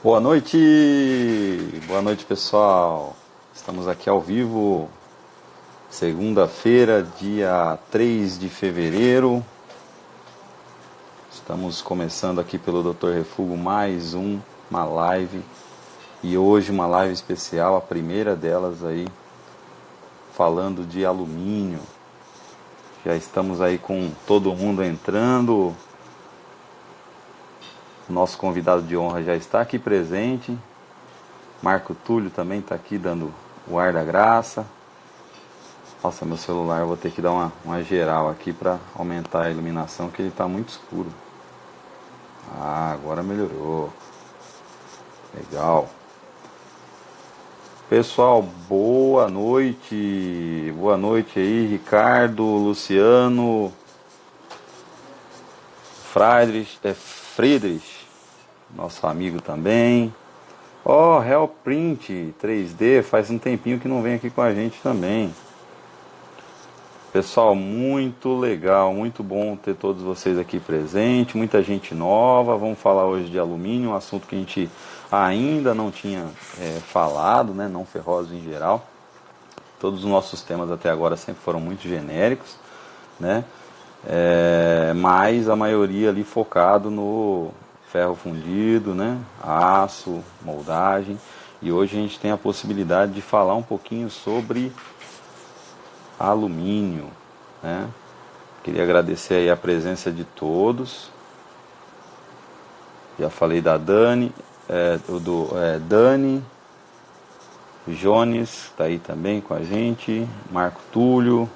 Boa noite pessoal. Estamos aqui ao vivo, segunda-feira, dia 3 de fevereiro. Estamos começando aqui pelo Dr. Refúgio mais uma live. E hoje uma live especial, a primeira delas aí, falando de alumínio. Já estamos aí com todo mundo entrando. O nosso convidado de honra já está aqui presente. Marco Túlio também está aqui dando o ar da graça. Nossa, meu celular, eu vou ter que dar uma geral aqui para aumentar a iluminação, que ele está muito escuro. Ah, agora melhorou. Legal. Pessoal, boa noite. Boa noite aí, Ricardo, Luciano, Friedrich, nosso amigo também. Ó, Hellprint 3D, faz um tempinho que não vem aqui com a gente também. Pessoal, muito legal, muito bom ter todos vocês aqui presentes, muita gente nova. Vamos falar hoje de alumínio, um assunto que a gente ainda não tinha falado, né? Não ferrosos em geral. Todos os nossos temas até agora sempre foram muito genéricos, né? Mas a maioria ali focado no ferro fundido, né? Aço, moldagem. E hoje a gente tem a possibilidade de falar um pouquinho sobre alumínio, né? Queria agradecer aí a presença de todos. Já falei da Dani, Dani, Jones está aí também com a gente, Marco Túlio,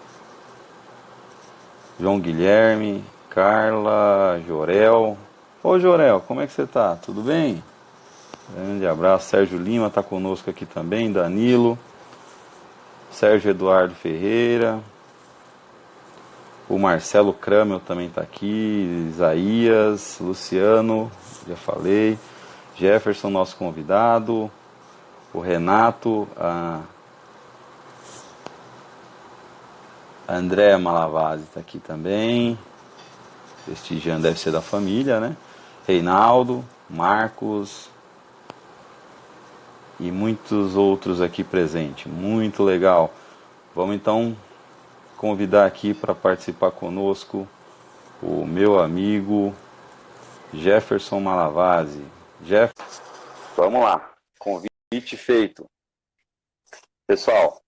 João Guilherme, Carla, Jorel. Ô Jorel, como é que você tá? Tudo bem? Grande abraço. Sérgio Lima está conosco aqui também, Danilo, Sérgio Eduardo Ferreira, o Marcelo Kramel também está aqui, Isaías, Luciano, já falei, Jefferson, nosso convidado, o Renato, a Andréa Malavasi está aqui também, prestigiando, deve ser da família, né? Reinaldo, Marcos e muitos outros aqui presentes, muito legal. Vamos então convidar aqui para participar conosco o meu amigo Jefferson Malavasi. Vamos lá, convite feito. Pessoal,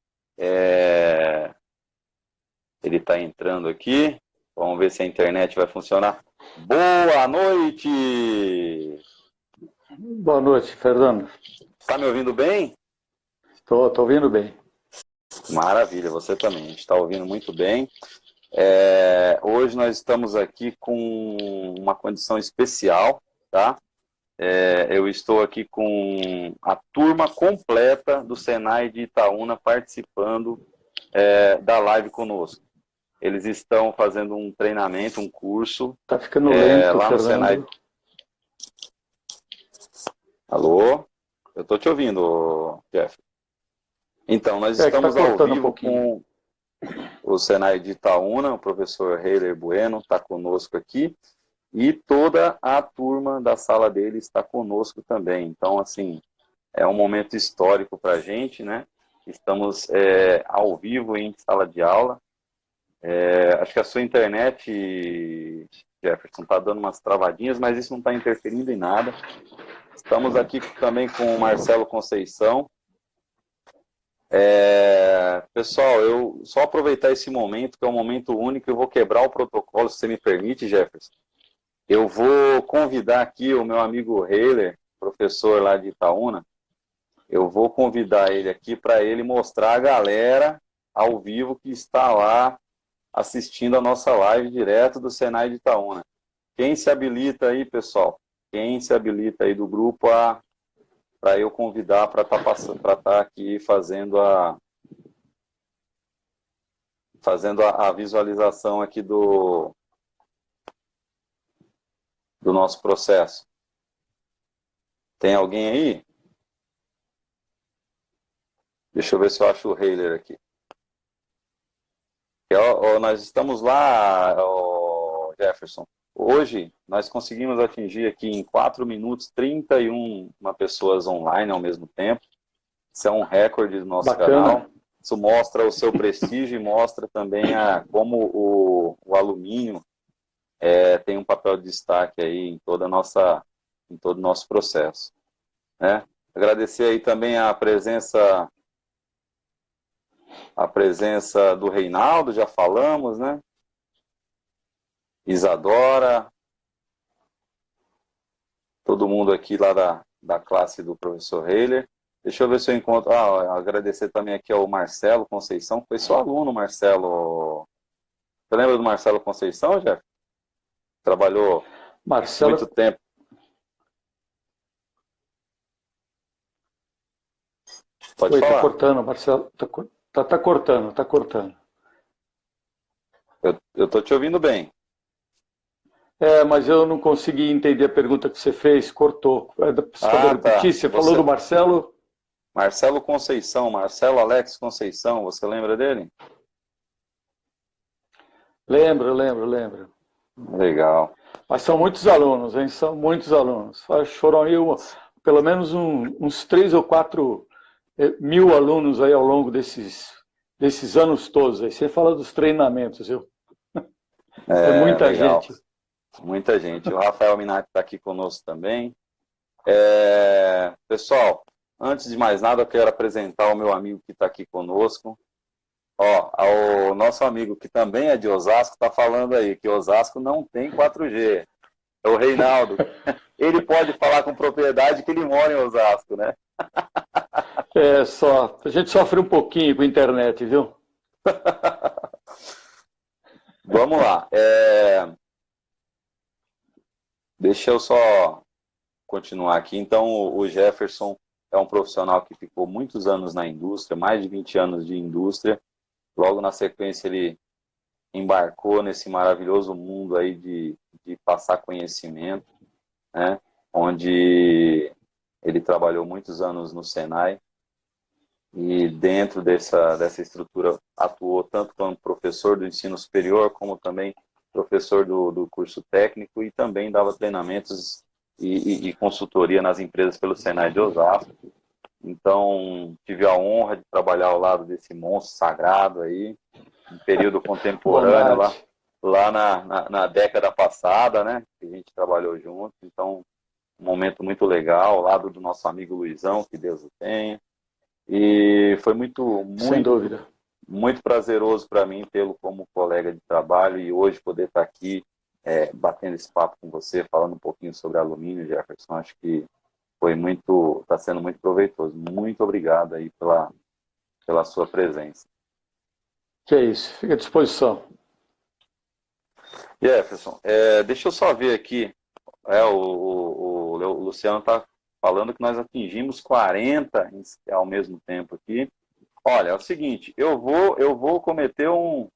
ele está entrando aqui, vamos ver se a internet vai funcionar. Boa noite! Boa noite, Fernando. Está me ouvindo bem? Estou ouvindo bem. Maravilha, você também, a gente está ouvindo muito bem. Hoje nós estamos aqui com uma condição especial, tá? Eu estou aqui com a turma completa do Senai de Itaúna participando da live conosco. Eles estão fazendo um treinamento, um curso. Tá ficando lento, lá no Fernando. Senai. Alô? Eu estou te ouvindo, Jeff. Então, nós estamos tá ao cortando vivo com o Senai de Itaúna, o professor Heiler Bueno está conosco aqui. E toda a turma da sala dele está conosco também. Então, assim, é um momento histórico para a gente, né? Estamos ao vivo em sala de aula. Acho que a sua internet, Jefferson, está dando umas travadinhas, mas isso não está interferindo em nada. Estamos aqui também com o Marcelo Conceição. Pessoal, eu só aproveitar esse momento, que é um momento único, eu vou quebrar o protocolo, se você me permite, Jefferson. Eu vou convidar aqui o meu amigo Heiler, professor lá de Itaúna. Eu vou convidar ele aqui para ele mostrar a galera ao vivo que está lá assistindo a nossa live direto do Senai de Itaúna. Quem se habilita aí, pessoal? Quem se habilita aí do grupo para eu convidar para estar aqui fazendo a visualização aqui do nosso processo. Tem alguém aí? Deixa eu ver se eu acho o Heiler aqui. Nós estamos lá, Jefferson. Hoje nós conseguimos atingir aqui em 4 minutos 31 pessoas online ao mesmo tempo. Isso é um recorde do nosso canal. Isso mostra o seu prestígio e mostra também como o alumínio tem um papel de destaque aí em todo o nosso processo. Né? Agradecer aí também a presença do Reinaldo, já falamos, né? Isadora, todo mundo aqui lá da classe do professor Heiler. Deixa eu ver se eu encontro. Agradecer também aqui ao Marcelo Conceição, que foi seu aluno, Marcelo. Você lembra do Marcelo Conceição, Jeff? Trabalhou muito tempo. Pode falar. Tá cortando, Marcelo. Tá cortando. Eu tô te ouvindo bem. Mas eu não consegui entender a pergunta que você fez, cortou. Você pode repetir? Você falou do Marcelo? Marcelo Conceição, Marcelo Alex Conceição, você lembra dele? Lembro. Legal. Mas são muitos alunos, hein? São muitos alunos. Foram aí pelo menos uns 3 ou 4 mil alunos aí ao longo desses anos todos. Aí. Você fala dos treinamentos, viu? É muita legal. gente. Muita gente. O Rafael Minati está aqui conosco também. Pessoal, antes de mais nada, eu quero apresentar o meu amigo que está aqui conosco. O nosso amigo que também é de Osasco está falando aí que Osasco não tem 4G. É o Reinaldo. Ele pode falar com propriedade que ele mora em Osasco, né? A gente sofre um pouquinho com a internet, viu? Vamos lá. Deixa eu só continuar aqui. Então, o Jefferson é um profissional que ficou muitos anos na indústria, mais de 20 anos de indústria. Logo na sequência, ele embarcou nesse maravilhoso mundo aí de passar conhecimento, né? Onde ele trabalhou muitos anos no Senai e dentro dessa estrutura atuou tanto como professor do ensino superior, como também professor do curso técnico e também dava treinamentos e consultoria nas empresas pelo Senai de Osasco. Então, tive a honra de trabalhar ao lado desse monstro sagrado aí, em período contemporâneo, lá na década passada, né? Que a gente trabalhou junto. Então, um momento muito legal, ao lado do nosso amigo Luizão, que Deus o tenha. E foi sem dúvida, muito prazeroso para mim tê-lo como colega de trabalho e hoje poder estar aqui batendo esse papo com você, falando um pouquinho sobre alumínio, Jefferson. Acho que está sendo muito proveitoso. Muito obrigado aí pela sua presença. Que é isso, fica à disposição. Jefferson, deixa eu só ver aqui, o Luciano está falando que nós atingimos 40 ao mesmo tempo aqui. Olha, é o seguinte, eu vou cometer um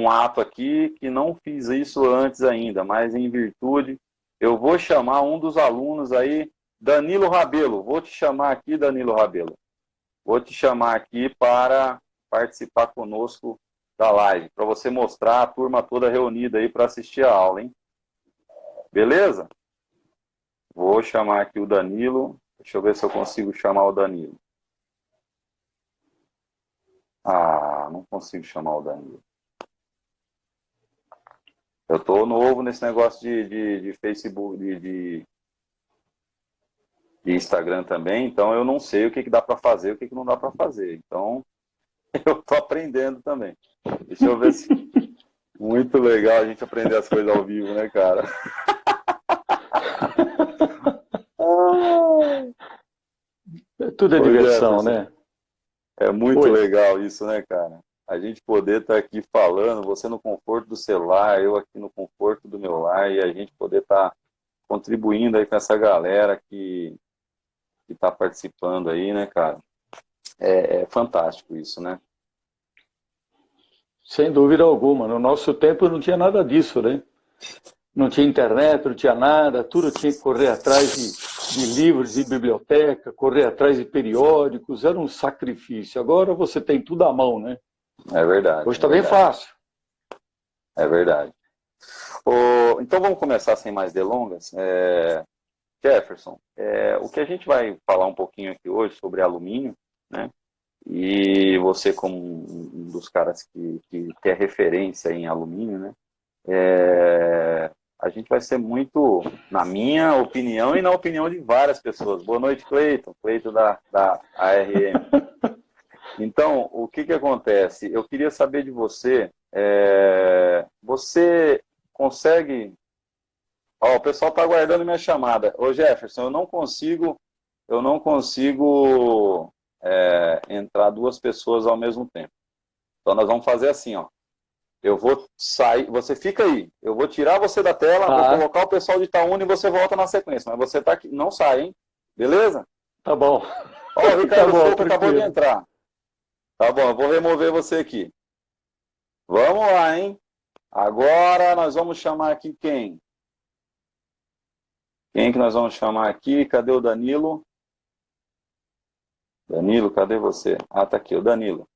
ato aqui que não fiz isso antes ainda, mas em virtude, eu vou chamar um dos alunos aí, Danilo Rabelo. Vou te chamar aqui, Danilo Rabelo. Vou te chamar aqui para participar conosco da live, para você mostrar a turma toda reunida aí para assistir a aula, hein? Beleza? Vou chamar aqui o Danilo. Deixa eu ver se eu consigo chamar o Danilo. Não consigo chamar o Danilo. Eu estou novo nesse negócio de Facebook, de Instagram também, então eu não sei o que dá para fazer e o que não dá para fazer. Então, eu estou aprendendo também. Deixa eu ver se... Muito legal a gente aprender as coisas ao vivo, né, cara? Tudo é diversão, né? É muito legal isso, né, cara? A gente poder estar aqui falando, você no conforto do celular, eu aqui no conforto do meu lar, e a gente poder estar contribuindo aí com essa galera que está participando aí, né, cara? É fantástico isso, né? Sem dúvida alguma. No nosso tempo não tinha nada disso, né? Não tinha internet, não tinha nada, tudo tinha que correr atrás de livros de biblioteca, correr atrás de periódicos, era um sacrifício. Agora você tem tudo à mão, né? É verdade. Hoje está bem fácil. É verdade. Então vamos começar sem mais delongas. Jefferson, o que a gente vai falar um pouquinho aqui hoje sobre alumínio, né? E você como um dos caras que é referência em alumínio, né? A gente vai ser muito, na minha opinião e na opinião de várias pessoas. Boa noite, Cleiton. Cleiton da ARM. Então, o que acontece? Eu queria saber de você, você consegue... Ó, o pessoal está aguardando minha chamada. Ô Jefferson, eu não consigo entrar duas pessoas ao mesmo tempo. Então nós vamos fazer assim, ó. Eu vou sair, você fica aí. Eu vou tirar você da tela, vou colocar o pessoal de Itaúna e você volta na sequência. Mas você tá aqui, não sai, hein? Beleza? Tá bom. Ó, o Ricardo Souto acabou de entrar. Tá bom, eu vou remover você aqui. Vamos lá, hein? Agora nós vamos chamar aqui quem? Quem que nós vamos chamar aqui? Cadê o Danilo? Danilo, cadê você? Ah, tá aqui, o Danilo.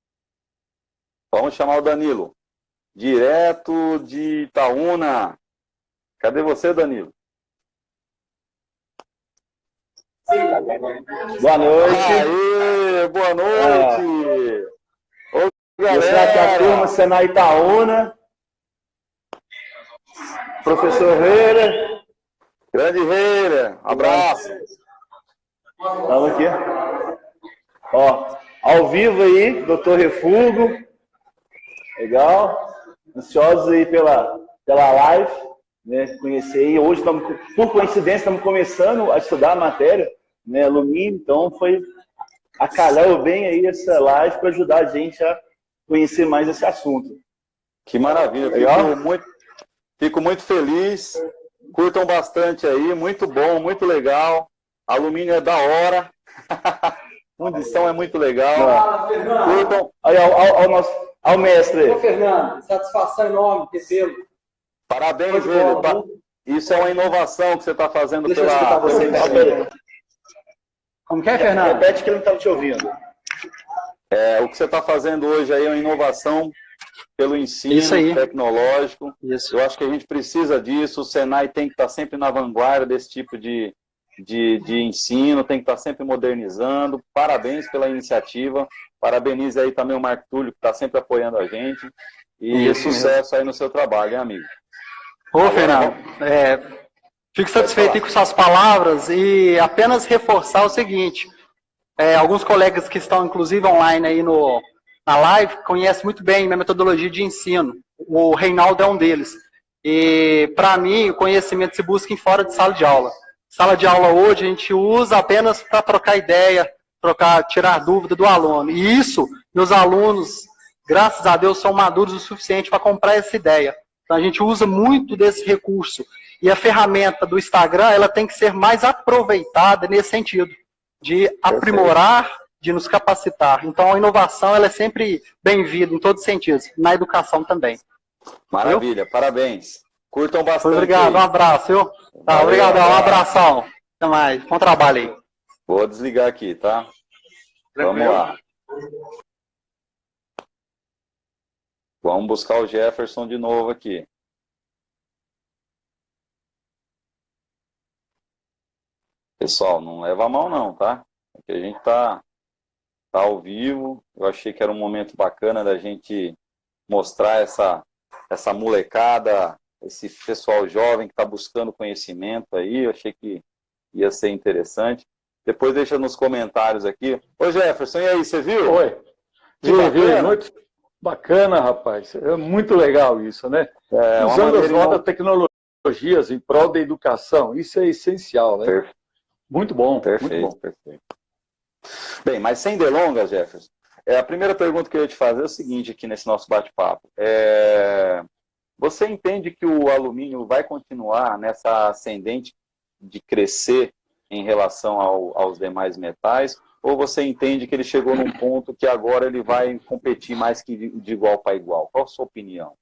Vamos chamar o Danilo. Direto de Itaúna. Cadê você, Danilo? Boa noite. Aê, boa noite. Ô, galera. Mostrar aqui a turma Senai Itaúna. Professor Reira. Grande Reira. Abraço. Estamos aqui. Ó, ao vivo aí, doutor Refúgio. Legal. Ansiosos aí pela live, né? Conhecer aí. Hoje, por coincidência, estamos começando a estudar a matéria, né? Alumínio, então acalhou bem aí essa live para ajudar a gente a conhecer mais esse assunto. Que maravilha. Fico muito feliz. Curtam bastante aí, muito bom, muito legal. Alumínio é da hora. Fundição é muito legal. Curtam. Aí, ao mestre. Ô, Fernando, satisfação enorme recebê-lo. Parabéns, velho. Isso é uma inovação que você está fazendo Deixa eu escutar você. Como que é, Fernando? Repete que ele não estava te ouvindo. O que você está fazendo hoje aí é uma inovação pelo ensino tecnológico. Isso. Eu acho que a gente precisa disso. O Senai tem que estar sempre na vanguarda desse tipo de ensino, tem que estar sempre modernizando. Parabéns pela iniciativa. Parabenize aí também o Marco Túlio, que está sempre apoiando a gente. E sucesso aí no seu trabalho, hein, amigo? Ô, Fernando, fico satisfeito aí com suas palavras e apenas reforçar o seguinte. Alguns colegas que estão, inclusive, online aí na live, conhecem muito bem minha metodologia de ensino. O Reinaldo é um deles. E, para mim, o conhecimento se busca em fora de sala de aula. Sala de aula hoje a gente usa apenas para trocar ideia, tirar dúvida do aluno. E isso, meus alunos, graças a Deus, são maduros o suficiente para comprar essa ideia. Então a gente usa muito desse recurso. E a ferramenta do Instagram, ela tem que ser mais aproveitada nesse sentido, de aprimorar, de nos capacitar. Então a inovação, ela é sempre bem-vinda em todos os sentidos, na educação também. Maravilha, viu? Parabéns. Curtam bastante. Obrigado, um abraço, viu? Tá, obrigado, um abração. Até mais, bom trabalho aí. Vou desligar aqui, tá? Vamos lá. Vamos buscar o Jefferson de novo aqui. Pessoal, não leva a mão não, tá? Porque a gente tá ao vivo. Eu achei que era um momento bacana da gente mostrar essa molecada, esse pessoal jovem que está buscando conhecimento aí. Eu achei que ia ser interessante. Depois deixa nos comentários aqui. Ô Jefferson, e aí, você viu? Oi. Vi, muito bacana, rapaz. É muito legal isso, né? Usando as novas tecnologias em prol da educação. Isso é essencial, né? Perfeito. Muito bom. Perfeito, muito bom. Perfeito. Bem, mas sem delongas, Jefferson, a primeira pergunta que eu ia te fazer é o seguinte aqui nesse nosso bate-papo. Você entende que o alumínio vai continuar nessa ascendente de crescer em relação aos demais metais? Ou você entende que ele chegou num ponto que agora ele vai competir mais que de igual para igual? Qual a sua opinião?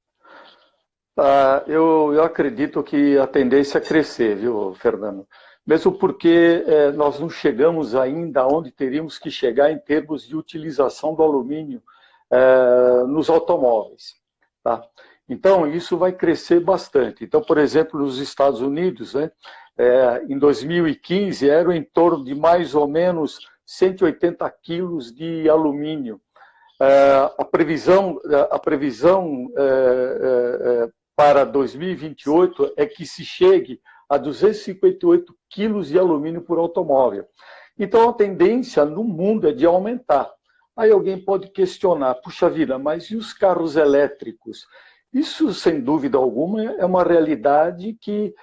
Eu acredito que a tendência é crescer, viu, Fernando? Mesmo porque nós não chegamos ainda onde teríamos que chegar em termos de utilização do alumínio nos automóveis. Tá? Então, isso vai crescer bastante. Então, por exemplo, nos Estados Unidos, né, em 2015, eram em torno de mais ou menos 180 quilos de alumínio. A previsão para 2028 é que se chegue a 258 quilos de alumínio por automóvel. Então, a tendência no mundo é de aumentar. Aí alguém pode questionar, puxa vida, mas e os carros elétricos? Isso, sem dúvida alguma, é uma realidade que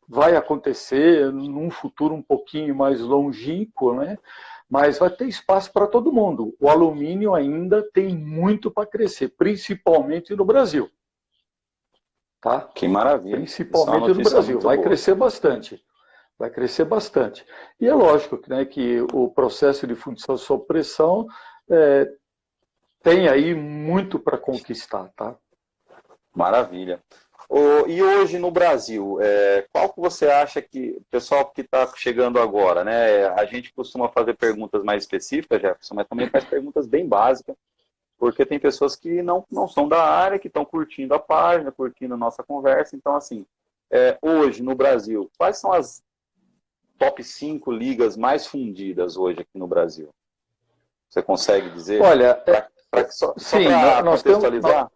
vai acontecer num futuro um pouquinho mais longínquo, né? Mas vai ter espaço para todo mundo. O alumínio ainda tem muito para crescer, principalmente no Brasil. Tá? Que maravilha. Principalmente no Brasil. Vai crescer bastante. Vai crescer bastante. E é lógico, né, que o processo de fundição sob pressão tem aí muito para conquistar. Tá? Maravilha. E hoje no Brasil, qual que você acha que, o pessoal que está chegando agora, né? A gente costuma fazer perguntas mais específicas, Jefferson, mas também faz perguntas bem básicas, porque tem pessoas que não são da área, que estão curtindo a página, curtindo a nossa conversa. Então, assim, hoje no Brasil, quais são as top 5 ligas mais fundidas hoje aqui no Brasil? Você consegue dizer? Olha, só sim, para nós contextualizar.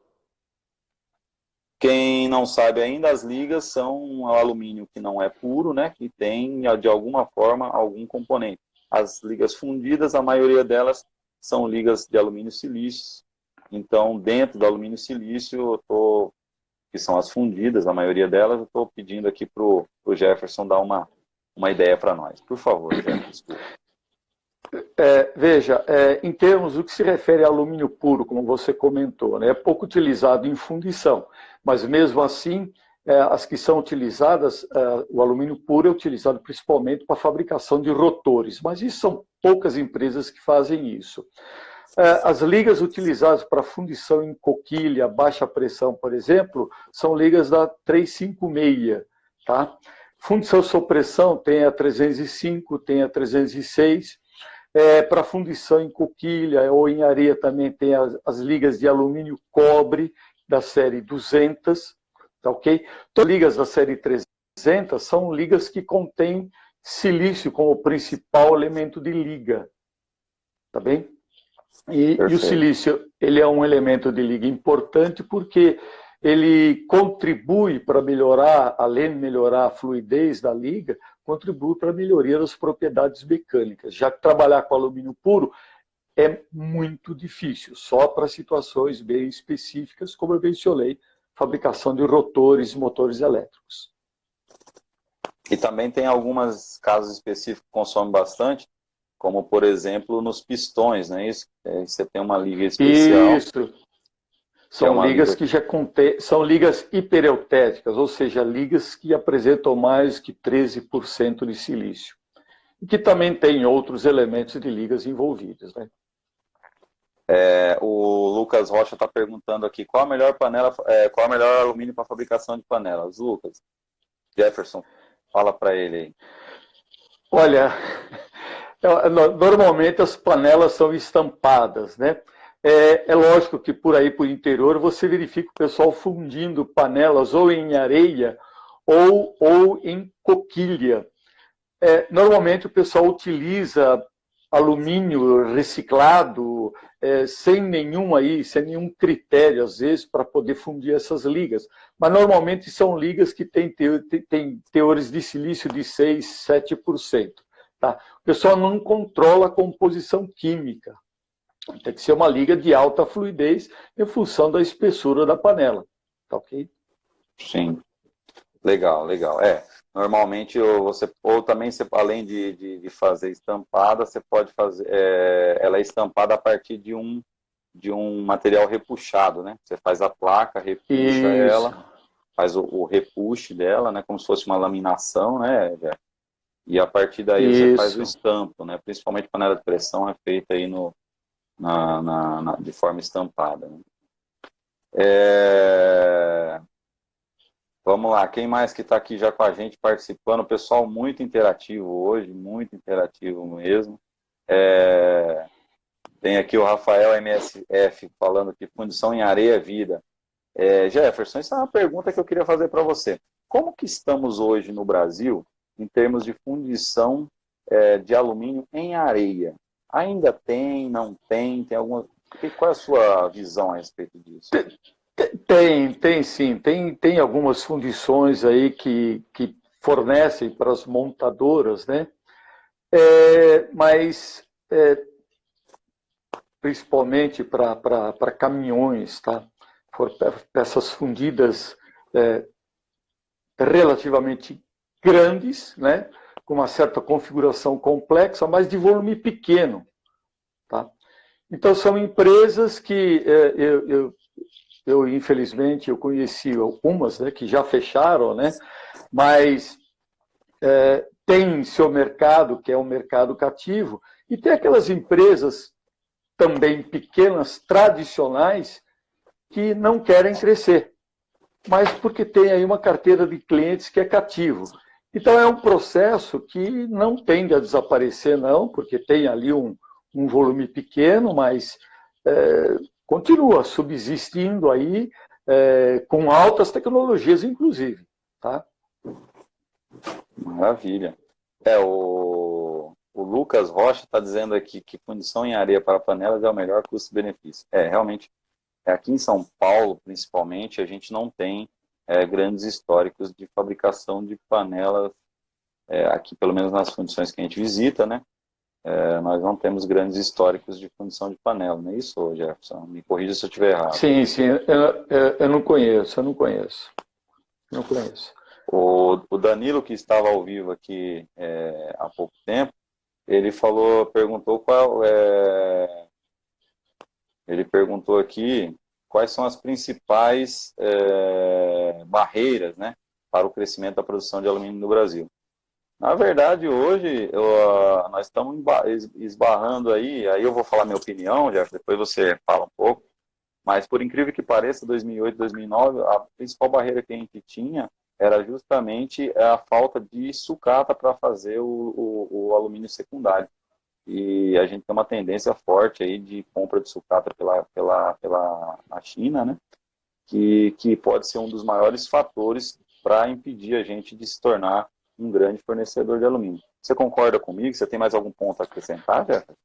Quem não sabe ainda, as ligas são o alumínio que não é puro, né? Que tem, de alguma forma, algum componente. As ligas fundidas, a maioria delas são ligas de alumínio silício. Então, dentro do alumínio silício, que são as fundidas, a maioria delas, eu estou pedindo aqui para o Jefferson dar uma ideia para nós. Por favor, Jefferson. Veja, em termos do que se refere a alumínio puro, como você comentou, né, é pouco utilizado em fundição, mas mesmo assim, as que são utilizadas, o alumínio puro é utilizado principalmente para a fabricação de rotores, mas isso são poucas empresas que fazem isso. As ligas utilizadas para fundição em coquilha, baixa pressão, por exemplo, são ligas da 356, tá? Fundição sob pressão tem a 305, tem a 306. Para fundição em coquilha ou em areia também tem as ligas de alumínio cobre da série 200, tá ok? Então, ligas da série 300 são ligas que contêm silício como principal elemento de liga, tá bem? E o silício, ele é um elemento de liga importante porque ele contribui para melhorar, além de melhorar a fluidez da liga, contribui para a melhoria das propriedades mecânicas, já que trabalhar com alumínio puro é muito difícil, só para situações bem específicas, como eu mencionei, fabricação de rotores e motores elétricos. E também tem alguns casos específicos que consomem bastante, como, por exemplo, nos pistões, né? Isso, você tem uma liga especial. Isso. São ligas que já são ligas hipereutéticas, ou seja, ligas que apresentam mais que 13% de silício. E que também tem outros elementos de ligas envolvidas, né? O Lucas Rocha está perguntando aqui, qual a melhor alumínio para fabricação de panelas? Lucas, Jefferson, fala para ele aí. Olha, normalmente as panelas são estampadas, né? É lógico que por aí, por interior, você verifica o pessoal fundindo panelas ou em areia ou em coquilha. Normalmente o pessoal utiliza alumínio reciclado, sem nenhum critério, às vezes, para poder fundir essas ligas. Mas normalmente são ligas que têm teores de silício de 6%, 7%. Tá? O pessoal não controla a composição química. Tem que ser uma liga de alta fluidez em função da espessura da panela. Tá ok? Sim. Legal, legal. Normalmente, além de fazer estampada, você pode fazer. Ela é estampada a partir de um material repuxado, né? Você faz a placa, repuxa ela, faz o repuxe dela, né? Como se fosse uma laminação, né? E a partir daí você faz o estampo, né? Principalmente panela de pressão é feita aí de forma estampada. Né? Vamos lá, quem mais que está aqui já com a gente participando? Pessoal muito interativo hoje, muito interativo mesmo. Tem aqui o Rafael MSF falando que fundição em areia é vida. Jefferson, essa é uma pergunta que eu queria fazer para você. Como que estamos hoje no Brasil em termos de fundição de alumínio em areia? Ainda tem, não tem? Tem alguma... Qual é a sua visão a respeito disso? Tem sim. Tem algumas fundições aí que fornecem para as montadoras, né? Mas principalmente para caminhões, tá? Peças fundidas relativamente grandes, né? Com uma certa configuração complexa, mas de volume pequeno, tá? Então são empresas que eu infelizmente eu conheci algumas, né, que já fecharam, né? Mas tem seu mercado, que é um mercado cativo, e tem aquelas empresas também pequenas, tradicionais, que não querem crescer, mas porque tem aí uma carteira de clientes que é cativo. Então é um processo que não tende a desaparecer, não, porque tem ali um volume pequeno, mas continua subsistindo aí, com altas tecnologias, inclusive. Tá? Maravilha. O Lucas Rocha está dizendo aqui que fundição em areia para panelas é o melhor custo-benefício. Realmente, aqui em São Paulo, principalmente, a gente não tem grandes históricos de fabricação de panelas, aqui pelo menos nas fundições que a gente visita, né? Nós não temos grandes históricos de fundição de panela, não é isso, Jefferson? Me corrija se eu estiver errado. Sim, eu não conheço. O Danilo, que estava ao vivo aqui há pouco tempo, ele perguntou aqui quais são as principais barreiras, né, para o crescimento da produção de alumínio no Brasil. Na verdade, hoje, nós estamos esbarrando aí eu vou falar minha opinião, Jeff, depois você fala um pouco, mas por incrível que pareça, 2008, 2009, a principal barreira que a gente tinha era justamente a falta de sucata para fazer o alumínio secundário. E a gente tem uma tendência forte aí de compra de sucata pela China, né? Que pode ser um dos maiores fatores para impedir a gente de se tornar um grande fornecedor de alumínio. Você concorda comigo? Você tem mais algum ponto a acrescentar, Jefferson?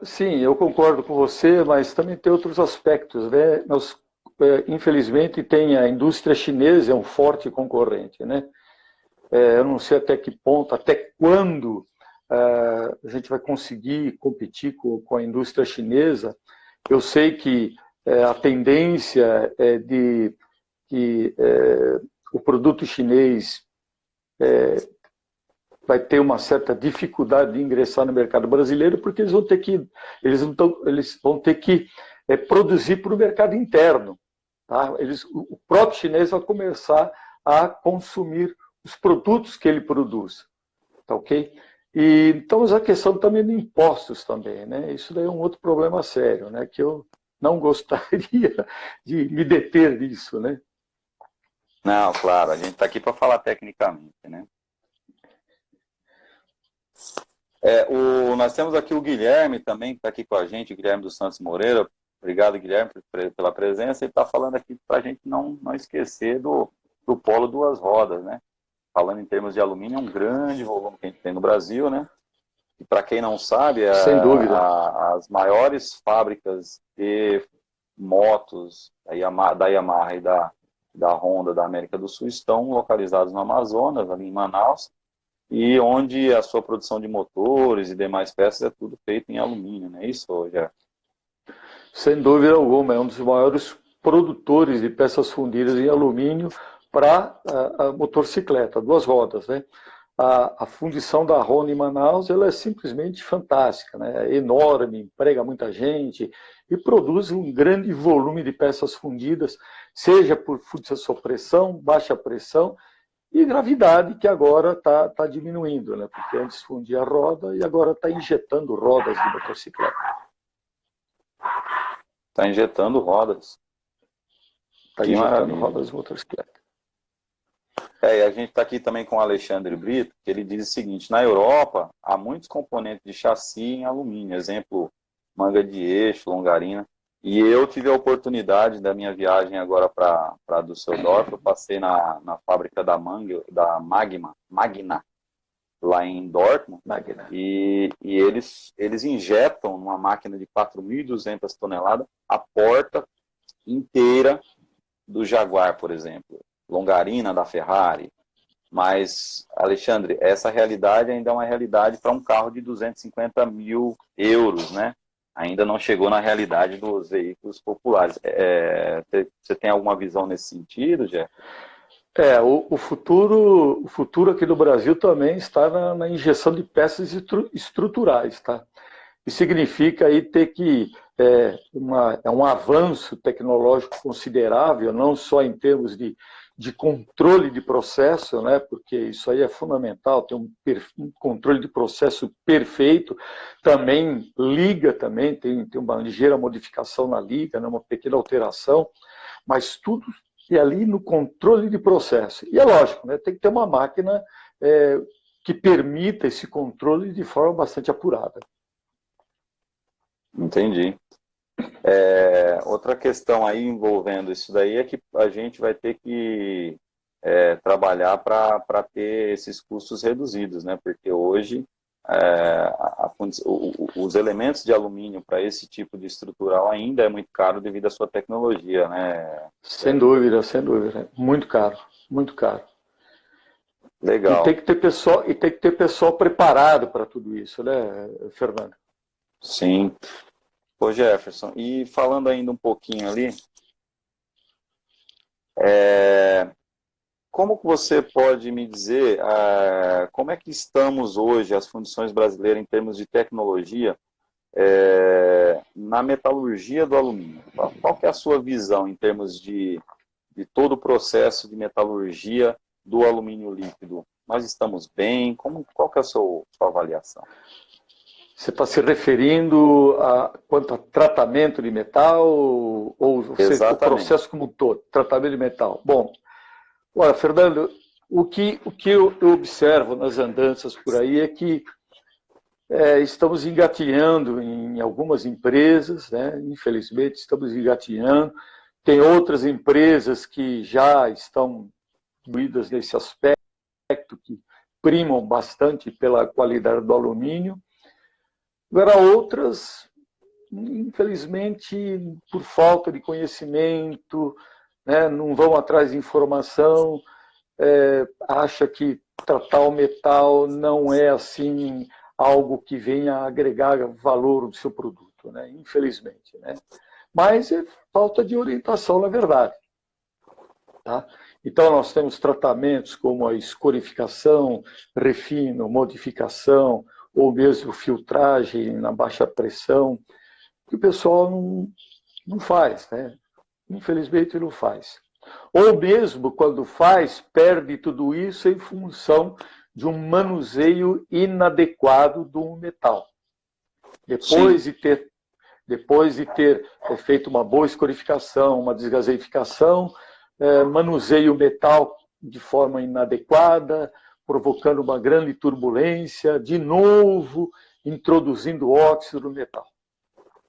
Sim, eu concordo com você, mas também tem outros aspectos, né? Nós, infelizmente, tem a indústria chinesa, é um forte concorrente, né? Eu não sei até que ponto, até quando a gente vai conseguir competir com a indústria chinesa. Eu sei que a tendência é de que o produto chinês vai ter uma certa dificuldade de ingressar no mercado brasileiro, porque eles vão ter que produzir para o mercado interno. Tá? O próprio chinês vai começar a consumir os produtos que ele produz. Tá, ok? Então, a questão também de impostos também, né? Isso daí é um outro problema sério, né? Que eu não gostaria de me deter nisso, né? Não, claro, a gente está aqui para falar tecnicamente, né? Nós temos aqui o Guilherme também, que está aqui com a gente, o Guilherme dos Santos Moreira. Obrigado, Guilherme, pela presença. Ele está falando aqui para a gente não esquecer do polo duas rodas, né? Falando em termos de alumínio, é um grande volume que a gente tem no Brasil, né? E para quem não sabe, sem dúvida, as maiores fábricas de motos da Yamaha e da Honda da América do Sul estão localizadas no Amazonas, ali em Manaus, e onde a sua produção de motores e demais peças é tudo feito em alumínio, não é isso, Rogério? Sem dúvida alguma, é um dos maiores produtores de peças fundidas em alumínio para a motocicleta, duas rodas, né? A fundição da Honda em Manaus, ela é simplesmente fantástica, né? É enorme, emprega muita gente e produz um grande volume de peças fundidas, seja por fundição pressão, baixa pressão e gravidade, que agora está diminuindo, né? Porque antes fundia roda e agora está injetando rodas de motocicleta. Está injetando rodas. Está injetando rodas de motocicleta. E a gente está aqui também com o Alexandre Brito, que ele diz o seguinte: na Europa, há muitos componentes de chassi em alumínio, exemplo, manga de eixo, longarina, E eu tive a oportunidade da minha viagem agora para Düsseldorf, eu passei na fábrica da Magna, lá em Dortmund, e eles injetam numa máquina de 4.200 toneladas a porta inteira do Jaguar, por exemplo, longarina da Ferrari. Mas, Alexandre, essa realidade ainda é uma realidade para um carro de 250 mil euros, né? Ainda não chegou na realidade dos veículos populares. Você tem alguma visão nesse sentido, Jeff? O futuro aqui do Brasil também está na injeção de peças estruturais, tá? Isso significa aí ter que um avanço tecnológico considerável, não só em termos de controle de processo, né? Porque isso aí é fundamental, ter um controle de processo perfeito, também tem uma ligeira modificação na liga, né? Uma pequena alteração, mas tudo é ali no controle de processo. E é lógico, né? Tem que ter uma máquina que permita esse controle de forma bastante apurada. Entendi. Outra questão aí envolvendo isso daí é que a gente vai ter que trabalhar para ter esses custos reduzidos, né? Porque hoje os elementos de alumínio para esse tipo de estrutural ainda é muito caro devido à sua tecnologia, né? Sem dúvida, sem dúvida. Muito caro, muito caro. Legal. E tem que ter pessoal preparado para tudo isso, né, Fernando? Sim. Ô Jefferson, e falando ainda um pouquinho ali, como que você pode me dizer como é que estamos hoje, as fundições brasileiras, em termos de tecnologia, na metalurgia do alumínio? Qual que é a sua visão em termos de todo o processo de metalurgia do alumínio líquido? Nós estamos bem? Qual que é a sua avaliação? Você está se referindo quanto a tratamento de metal ou o processo como um todo? Tratamento de metal. Bom, olha, Fernando, o que eu observo nas andanças por aí é que estamos engatinhando em algumas empresas, né? Infelizmente estamos engatinhando. Tem outras empresas que já estão incluídas nesse aspecto, que primam bastante pela qualidade do alumínio. Agora, outras, infelizmente, por falta de conhecimento, né, não vão atrás de informação, acha que tratar o metal não é assim algo que venha agregar valor no seu produto, né, infelizmente, né? Mas é falta de orientação, na verdade. Tá? Então, nós temos tratamentos como a escorificação, refino, modificação, ou mesmo filtragem na baixa pressão, que o pessoal não faz, né? Infelizmente não faz. Ou mesmo quando faz, perde tudo isso em função de um manuseio inadequado do metal. Depois de ter feito uma boa escorificação, uma desgaseificação, manuseia o metal de forma inadequada, provocando uma grande turbulência, de introduzindo óxido no metal.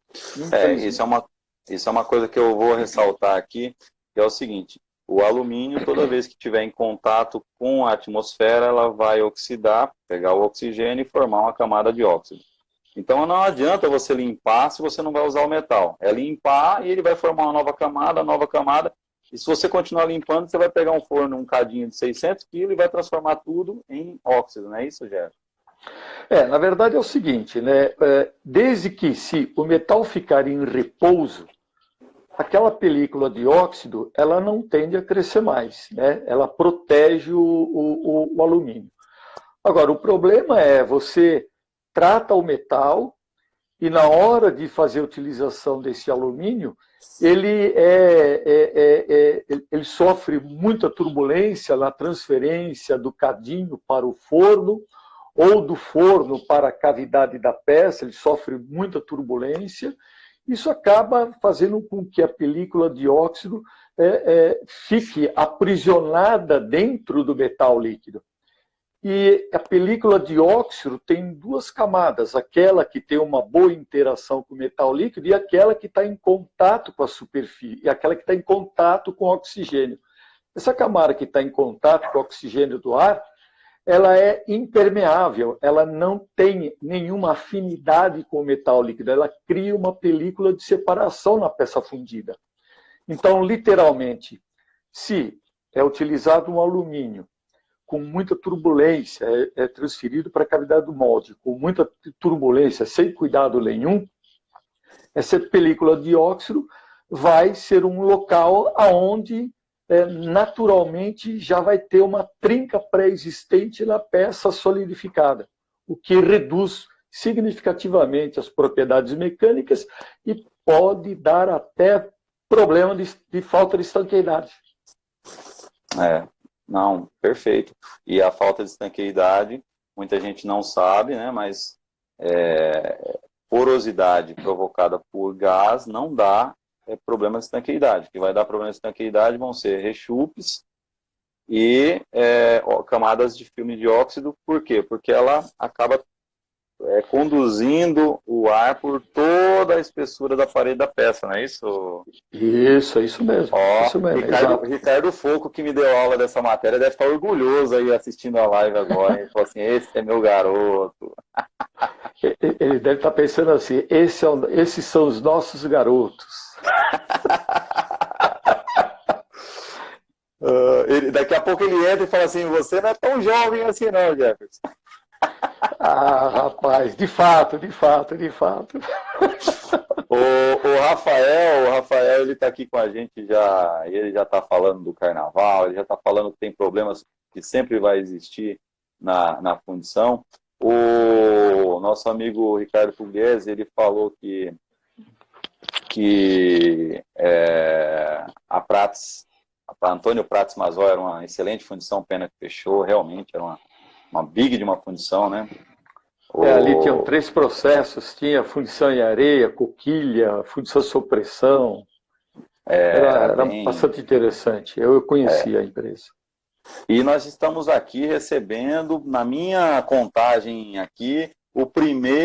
Isso é uma coisa que eu vou ressaltar aqui, que é o seguinte: o alumínio, toda vez que estiver em contato com a atmosfera, ela vai oxidar, pegar o oxigênio e formar uma camada de óxido. Então não adianta você limpar se você não vai usar o metal. É limpar e ele vai formar uma nova camada, e se você continuar limpando, você vai pegar um forno, um cadinho de 600 kg e vai transformar tudo em óxido, não é isso, Gerson? Na verdade é o seguinte, né? Desde que se o metal ficar em repouso, aquela película de óxido, ela não tende a crescer mais, né? Ela protege o alumínio. Agora, o problema é você trata o metal e na hora de fazer a utilização desse alumínio, ele sofre muita turbulência na transferência do cadinho para o forno ou do forno para a cavidade da peça, ele sofre muita turbulência. Isso acaba fazendo com que a película de óxido fique aprisionada dentro do metal líquido. E a película de óxido tem duas camadas, aquela que tem uma boa interação com o metal líquido e aquela que está em contato com a superfície, e aquela que está em contato com o oxigênio. Essa camada que está em contato com o oxigênio do ar, ela é impermeável, ela não tem nenhuma afinidade com o metal líquido, ela cria uma película de separação na peça fundida. Então, literalmente, se é utilizado um alumínio com muita turbulência, é transferido para a cavidade do molde, com muita turbulência, sem cuidado nenhum, essa película de óxido vai ser um local onde naturalmente já vai ter uma trinca pré-existente na peça solidificada, o que reduz significativamente as propriedades mecânicas e pode dar até problema de falta de estanqueidade. Não, perfeito. E a falta de estanqueidade, muita gente não sabe, né? Mas porosidade provocada por gás não dá problema de estanqueidade. O que vai dar problema de estanqueidade vão ser rechupes e camadas de filme de óxido. Por quê? Porque ela acaba conduzindo o ar por toda a espessura da parede da peça, não é isso? Isso mesmo. Isso mesmo, Ricardo Foco, que me deu aula dessa matéria, deve estar orgulhoso aí assistindo a live agora. Ele falou assim, esse é meu garoto. Ele deve estar pensando assim, esses são os nossos garotos. Daqui a pouco ele entra e fala assim, você não é tão jovem assim não, Jefferson. Ah, rapaz, de fato. O Rafael, ele está aqui com a gente já, ele já está falando do carnaval, ele já está falando que tem problemas que sempre vai existir na fundição. O nosso amigo Ricardo Pugliese, ele falou que a Antônio Prats Mazol era uma excelente fundição, pena que fechou, realmente era uma big de uma fundição, né? Ali tinham 3 processos, tinha fundição em areia, coquilha, fundição sob pressão. Era bastante interessante, eu conheci a empresa. E nós estamos aqui recebendo, na minha contagem aqui, o primeiro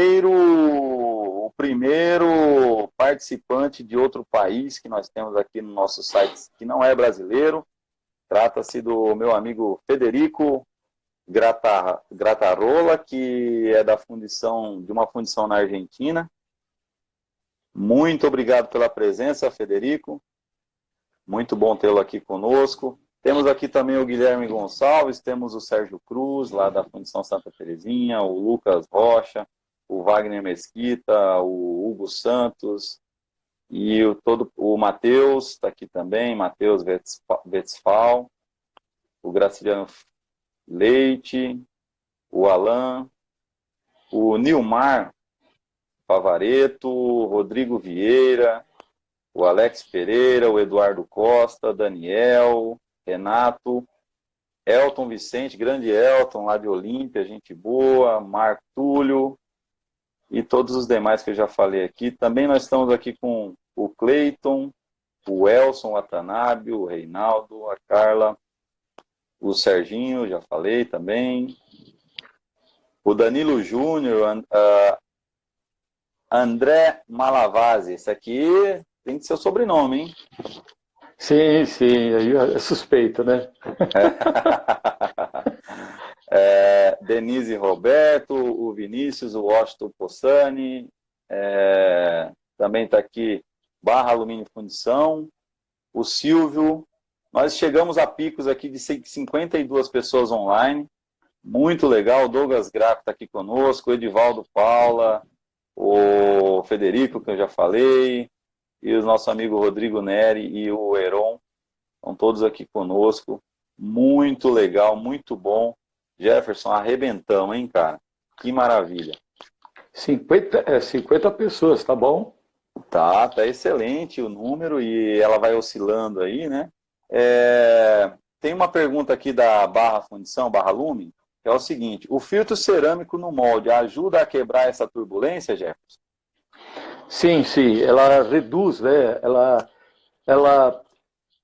participante de outro país que nós temos aqui no nosso site, que não é brasileiro. Trata-se do meu amigo Federico Gratarola, que é de uma fundição na Argentina. Muito obrigado pela presença, Federico. Muito bom tê-lo aqui conosco. Temos aqui também o Guilherme Gonçalves, temos o Sérgio Cruz, lá da Fundição Santa Terezinha, o Lucas Rocha, o Wagner Mesquita, o Hugo Santos e o Matheus, está aqui também, Matheus Vetzfal, o Graciliano Leite, o Alan, o Nilmar Favareto, o Rodrigo Vieira, o Alex Pereira, o Eduardo Costa, Daniel, Renato, Elton Vicente, grande Elton, lá de Olímpia, gente boa, Marco Túlio e todos os demais que eu já falei aqui. Também nós estamos aqui com o Cleiton, o Elson, o Atanábio, o Reinaldo, a Carla, o Serginho, já falei também, o Danilo Júnior, André Malavasi, esse aqui tem que ser o sobrenome, hein? Sim, aí é suspeito, né? Denise Roberto, o Vinícius, o Washington Possani, também está aqui Barra Alumínio Fundição, o Silvio. Nós chegamos a picos aqui de 52 pessoas online, muito legal. O Douglas Graco está aqui conosco, o Edivaldo Paula, o Federico, que eu já falei, e o nosso amigo Rodrigo Neri e o Heron, estão todos aqui conosco. Muito legal, muito bom. Jefferson, arrebentamos, hein, cara? Que maravilha. 50 pessoas, tá bom? Tá excelente o número e ela vai oscilando aí, né? Tem uma pergunta aqui da Barra Fundição, Barra Lume, que é o seguinte: o filtro cerâmico no molde ajuda a quebrar essa turbulência, Jefferson? Sim, ela reduz, né? Ela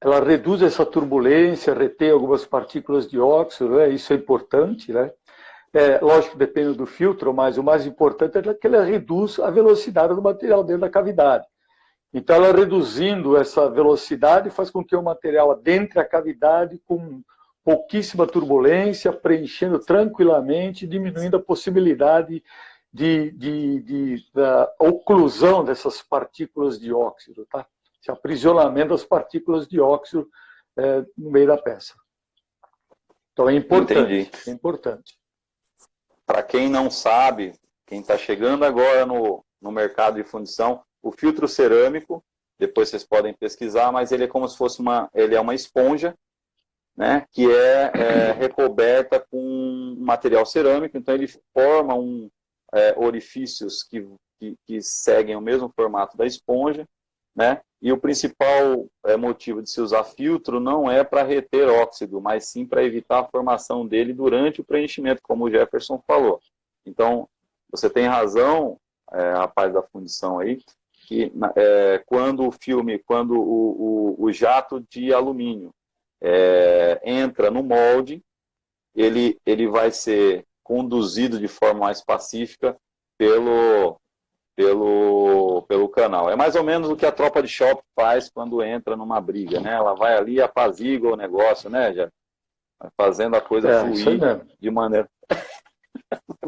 ela reduz essa turbulência, retém algumas partículas de óxido, né? Isso é importante, né? Lógico, depende do filtro, mas o mais importante é que ela reduz a velocidade do material dentro da cavidade. Então, ela reduzindo essa velocidade faz com que o material adentre a cavidade com pouquíssima turbulência, preenchendo tranquilamente, diminuindo a possibilidade da oclusão dessas partículas de óxido, tá? Esse aprisionamento das partículas de óxido no meio da peça. Então, é importante. Entendi. É importante. Para quem não sabe, quem está chegando agora no mercado de fundição, o filtro cerâmico, depois vocês podem pesquisar, mas ele é como se fosse ele é uma esponja, né, que é recoberta com material cerâmico, então ele forma orifícios que seguem o mesmo formato da esponja, né, e o principal motivo de se usar filtro não é para reter óxido, mas sim para evitar a formação dele durante o preenchimento, como o Jefferson falou. Então, você tem razão, rapaz da fundição aí, que quando o jato de alumínio entra no molde, ele vai ser conduzido de forma mais pacífica pelo canal. É mais ou menos o que a tropa de choque faz quando entra numa briga, né? Ela vai ali e apazigua o negócio, né, já fazendo a coisa fluir de maneira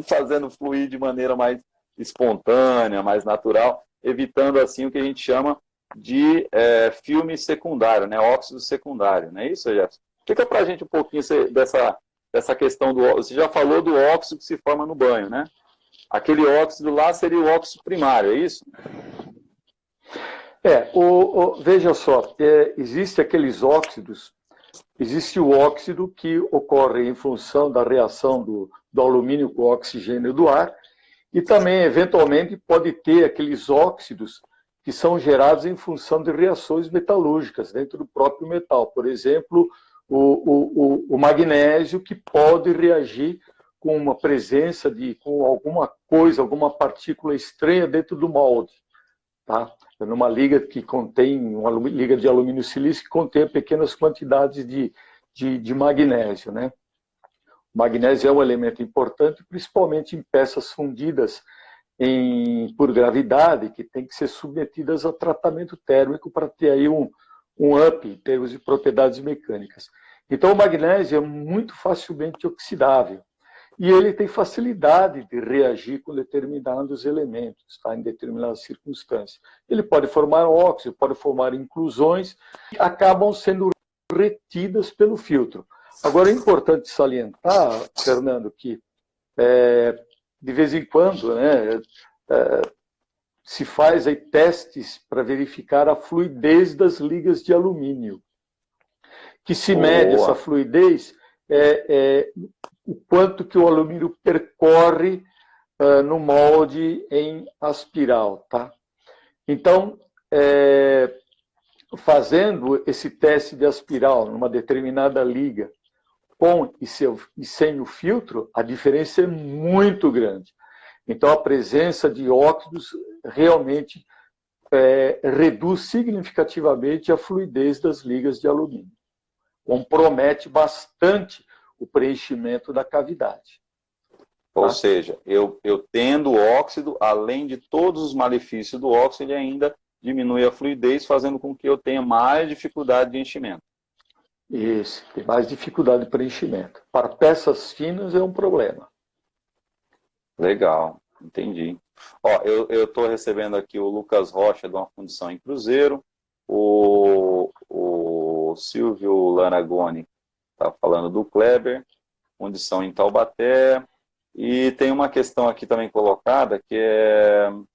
fazendo fluir de maneira mais espontânea, mais natural, evitando assim o que a gente chama de filme secundário, né? Óxido secundário, não é isso, Jefferson? Explica pra gente um pouquinho dessa questão do óxido. Você já falou do óxido que se forma no banho, né? Aquele óxido lá seria o óxido primário, é isso? Veja só, existe aqueles óxidos, existe o óxido que ocorre em função da reação do alumínio com o oxigênio do ar, e também, eventualmente, pode ter aqueles óxidos que são gerados em função de reações metalúrgicas dentro do próprio metal. Por exemplo, o magnésio, que pode reagir com uma presença com alguma coisa, alguma partícula estranha dentro do molde. Tá? Numa liga que contém, uma liga de alumínio silício que contém pequenas quantidades de magnésio, né? O magnésio é um elemento importante, principalmente em peças fundidas por gravidade, que tem que ser submetidas a tratamento térmico para ter aí um up em termos de propriedades mecânicas. Então, o magnésio é muito facilmente oxidável. E ele tem facilidade de reagir com determinados elementos, tá? Em determinadas circunstâncias. Ele pode formar óxido, pode formar inclusões, que acabam sendo retidas pelo filtro. Agora, é importante salientar, Fernando, que de vez em quando, né, se faz aí testes para verificar a fluidez das ligas de alumínio. Que se mede essa fluidez o quanto que o alumínio percorre no molde em aspiral, tá? Então, fazendo esse teste de aspiral numa determinada liga, com e sem o filtro, a diferença é muito grande. Então, a presença de óxidos realmente reduz significativamente a fluidez das ligas de alumínio. Compromete bastante o preenchimento da cavidade. Ou Tá? seja, eu tendo óxido, além de todos os malefícios do óxido, ele ainda diminui a fluidez, fazendo com que eu tenha mais dificuldade de enchimento. Isso, tem mais dificuldade de preenchimento. Para peças finas é um problema. Legal, entendi. Ó, eu estou recebendo aqui o Lucas Rocha, de uma fundição em Cruzeiro, o Silvio Lanagoni está falando do Kleber, fundição em Taubaté, e tem uma questão aqui também colocada, que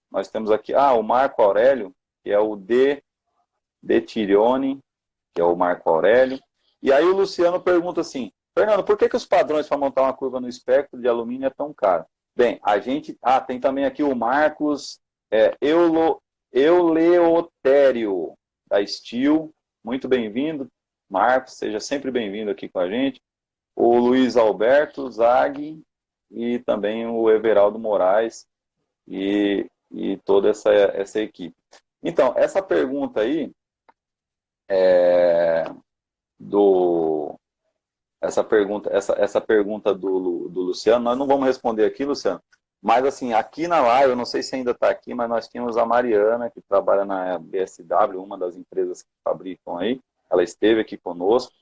nós temos aqui, o Marco Aurélio, que é o De Tirione, que é o Marco Aurélio, e aí o Luciano pergunta assim, Fernando, por que os padrões para montar uma curva no espectro de alumínio é tão caro? Bem, tem também aqui o Marcos Euleotério, da Steel, muito bem-vindo, Marcos, seja sempre bem-vindo aqui com a gente. O Luiz Alberto Zag e também o Everaldo Moraes e toda essa equipe. Então, essa pergunta aí, essa pergunta do Luciano, nós não vamos responder aqui, Luciano, mas assim, aqui na live, eu não sei se ainda está aqui, mas nós tínhamos a Mariana, que trabalha na BSW, uma das empresas que fabricam aí, ela esteve aqui conosco,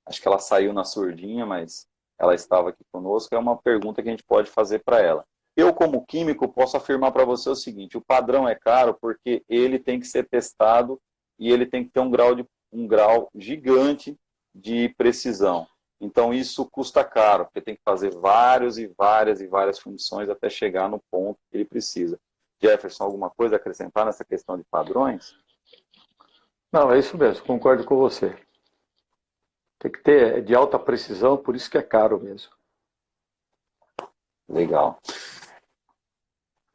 acho que ela saiu na surdinha, mas ela estava aqui conosco, é uma pergunta que a gente pode fazer para ela. Eu, como químico, posso afirmar para você o seguinte, o padrão é caro porque ele tem que ser testado e ele tem que ter um grau gigante de precisão. Então, isso custa caro, porque tem que fazer várias funções até chegar no ponto que ele precisa. Jefferson, alguma coisa a acrescentar nessa questão de padrões? Não, é isso mesmo, concordo com você. Tem que ter de alta precisão, por isso que é caro mesmo. Legal.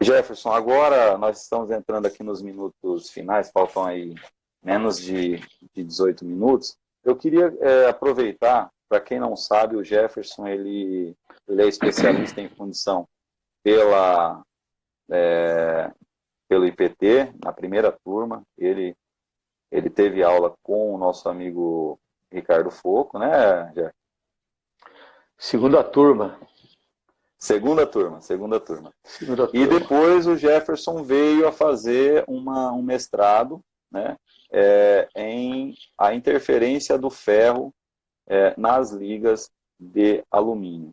Jefferson, agora nós estamos entrando aqui nos minutos finais, faltam aí menos de 18 minutos. Eu queria aproveitar, para quem não sabe, o Jefferson ele é especialista em fundição pelo IPT, na primeira turma. Ele teve aula com o nosso amigo Ricardo Focco, né, Jefferson? Segunda turma. E depois o Jefferson veio a fazer um mestrado, né, em a interferência do ferro nas ligas de alumínio.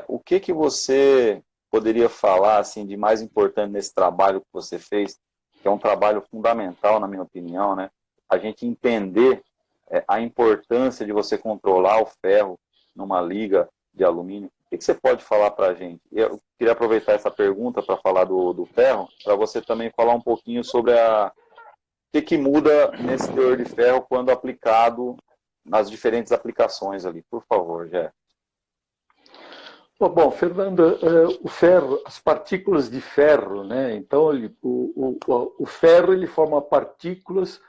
O que você poderia falar assim, de mais importante nesse trabalho que você fez, que é um trabalho fundamental, na minha opinião, né? A gente entender a importância de você controlar o ferro numa liga de alumínio. O que você pode falar para a gente? Eu queria aproveitar essa pergunta para falar do ferro, para você também falar um pouquinho sobre o que muda nesse teor de ferro quando aplicado nas diferentes aplicações ali. Por favor, Jé. Bom, Fernando, o ferro, as partículas de ferro, né? Então, o ferro ele forma partículas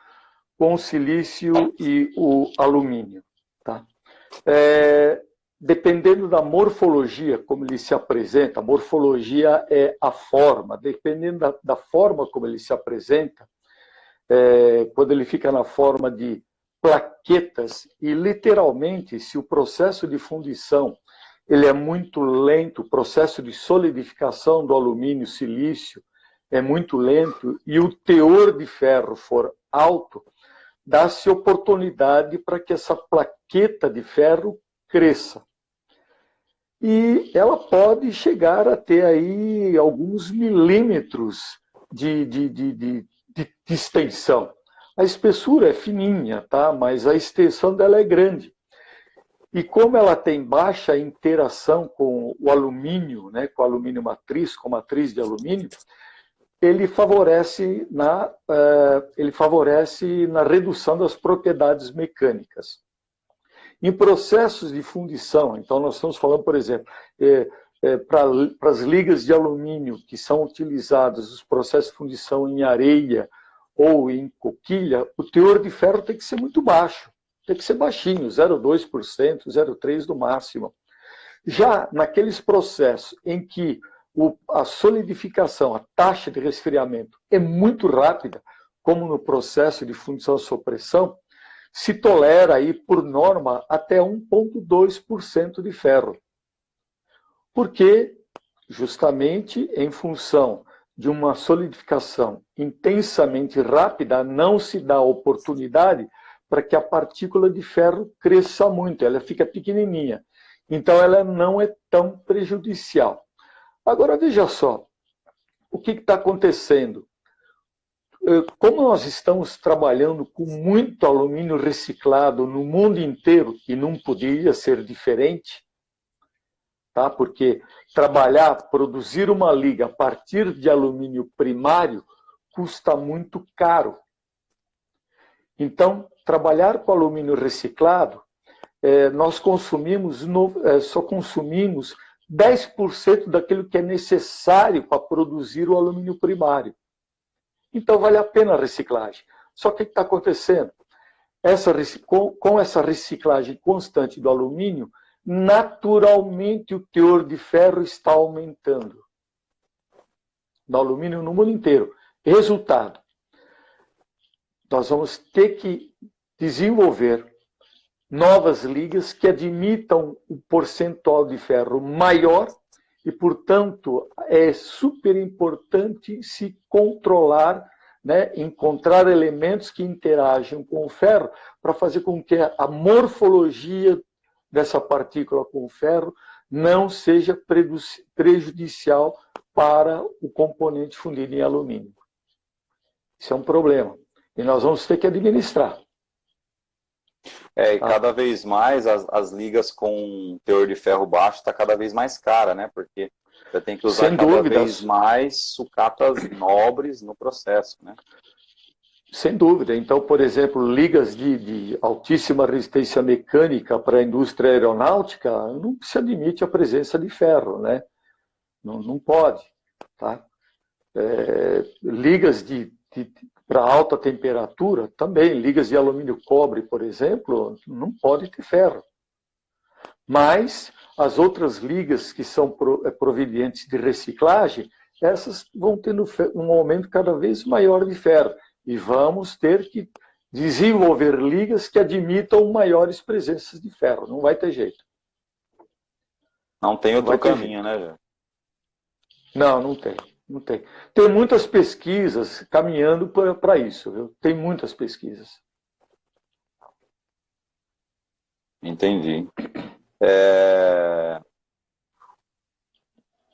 com o silício e o alumínio, tá? Dependendo da morfologia, como ele se apresenta, a morfologia é a forma, dependendo da forma como ele se apresenta, quando ele fica na forma de plaquetas, e literalmente, se o processo de fundição ele é muito lento, o processo de solidificação do alumínio silício é muito lento, e o teor de ferro for alto, dá-se oportunidade para que essa plaqueta de ferro cresça. E ela pode chegar a ter aí alguns milímetros de extensão. A espessura é fininha, tá? Mas a extensão dela é grande. E como ela tem baixa interação com o alumínio, né, com o alumínio matriz, com matriz de alumínio, ele favorece na redução das propriedades mecânicas. Em processos de fundição, então nós estamos falando, por exemplo, para as ligas de alumínio que são utilizadas nos processos de fundição em areia ou em coquilha, o teor de ferro tem que ser muito baixo, tem que ser baixinho, 0,2%, 0,3% no máximo. Já naqueles processos em que a solidificação, a taxa de resfriamento é muito rápida, como no processo de fundição sob pressão, se tolera aí, por norma, até 1,2% de ferro. Porque, justamente, em função de uma solidificação intensamente rápida, não se dá oportunidade para que a partícula de ferro cresça muito, ela fica pequenininha. Então, ela não é tão prejudicial. Agora, veja só, o que está acontecendo? Como nós estamos trabalhando com muito alumínio reciclado no mundo inteiro, e não poderia ser diferente, tá? Porque produzir uma liga a partir de alumínio primário custa muito caro. Então, trabalhar com alumínio reciclado, nós só consumimos 10% daquilo que é necessário para produzir o alumínio primário. Então, vale a pena a reciclagem. Só que o que está acontecendo? Com essa reciclagem constante do alumínio, naturalmente o teor de ferro está aumentando. Do alumínio no mundo inteiro. Resultado. nós vamos ter que desenvolver novas ligas que admitam um percentual de ferro maior e, portanto, é super importante se controlar, né, encontrar elementos que interagem com o ferro para fazer com que a morfologia dessa partícula com o ferro não seja prejudicial para o componente fundido em alumínio. Isso é um problema. E nós vamos ter que administrar. E cada vez mais as ligas com teor de ferro baixo está cada vez mais cara, né? Porque você tem que usar cada vez mais sucatas nobres no processo, né? Sem dúvida. Então, por exemplo, ligas de altíssima resistência mecânica para a indústria aeronáutica não se admite a presença de ferro, né? Não pode. Tá? Ligas para alta temperatura também, ligas de alumínio-cobre, por exemplo, não pode ter ferro. Mas as outras ligas que são provenientes de reciclagem, essas vão tendo um aumento cada vez maior de ferro. E vamos ter que desenvolver ligas que admitam maiores presenças de ferro. Não vai ter jeito. Não tem outro caminho, né, Jé? Não tem. Não tem. Tem muitas pesquisas caminhando para isso, viu? Tem muitas pesquisas. Entendi.